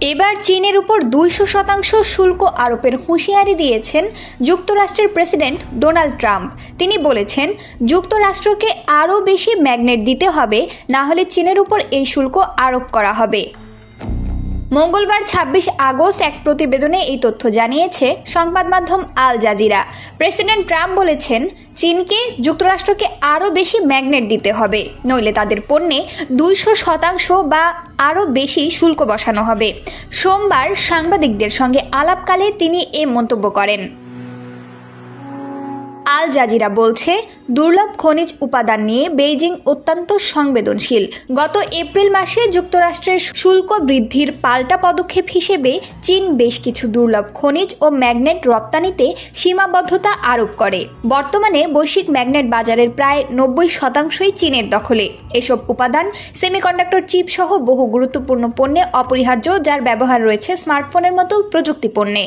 এবার চীনের উপর 200% শুল্ক আরোপের হুঁশিয়ারি দিয়েছেন যুক্তরাষ্ট্রের প্রেসিডেন্ট ডোনাল্ড ট্রাম্প। তিনি বলেছেন, যুক্তরাষ্ট্রকে আরও বেশি ম্যাগনেট দিতে হবে, না হলে চীনের উপর এই শুল্ক আরোপ করা হবে। মঙ্গলবার 26 আগস্ট এক প্রতিবেদনে এই তথ্য জানিয়েছে সংবাদ মাধ্যম আল জাজিরা। প্রেসিডেন্ট ট্রাম্প বলেছেন, চীনকে যুক্তরাষ্ট্রকে আরও বেশি ম্যাগনেট দিতে হবে, নইলে তাদের পণ্যে 200% বা আরও বেশি শুল্ক বসানো হবে। সোমবার সাংবাদিকদের সঙ্গে আলাপকালে তিনি এ মন্তব্য করেন। আল জাজিরা বলছে, দুর্লভ খনিজ উপাদান নিয়ে বেইজিং অত্যন্ত সংবেদনশীল। গত এপ্রিল মাসে যুক্তরাষ্ট্রের শুল্ক বৃদ্ধির পাল্টা পদক্ষেপ হিসেবে চীন বেশ কিছু দুর্লভ খনিজ ও ম্যাগনেট রপ্তানিতে সীমাবদ্ধতা আরোপ করে। বর্তমানে বৈশ্বিক ম্যাগনেট বাজারের প্রায় 90%ই চীনের দখলে। এসব উপাদান সেমিকন্ডাক্টর চিপ সহ বহু গুরুত্বপূর্ণ পণ্যে অপরিহার্য, যার ব্যবহার রয়েছে স্মার্টফোনের মতো প্রযুক্তি পণ্যে।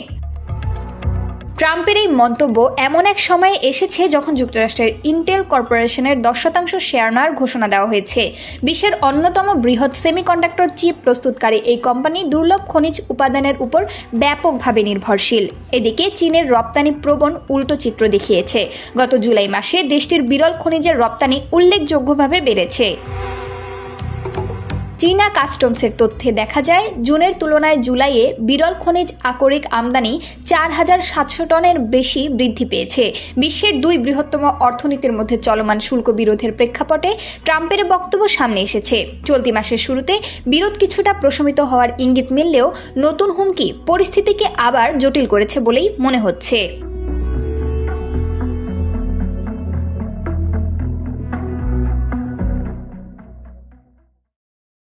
ট্রাম্পের এই মন্তব্য এমন এক সময়ে এসেছে যখন যুক্তরাষ্ট্রের ইন্টেল কর্পোরেশনের 10% শেয়ার নেওয়ার ঘোষণা দেওয়া হয়েছে। বিশ্বের অন্যতম বৃহৎ সেমিকন্ডাক্টর চিপ প্রস্তুতকারী এই কোম্পানি দুর্লভ খনিজ উপাদানের উপর ব্যাপকভাবে নির্ভরশীল। এদিকে চীনের রপ্তানি প্রবণ উল্টো চিত্র দেখিয়েছে। গত জুলাই মাসে দেশটির বিরল খনিজের রপ্তানি উল্লেখযোগ্যভাবে বেড়েছে। চীনা কাস্টমসের তথ্যে দেখা যায়, জুনের তুলনায় জুলাইয়ে বিরল খনিজ আকরিক আমদানি 4700 টনের বেশি বৃদ্ধি পেয়েছে। বিশ্বের দুই বৃহত্তম অর্থনীতির মধ্যে চলমান শুল্ক বিরোধের প্রেক্ষাপটে ট্রাম্পের বক্তব্য সামনে এসেছে। চলতি মাসের শুরুতে বিরোধ কিছুটা প্রশমিত হওয়ার ইঙ্গিত মিললেও নতুন হুমকি পরিস্থিতিকে আবার জটিল করেছে বলেই মনে হচ্ছে।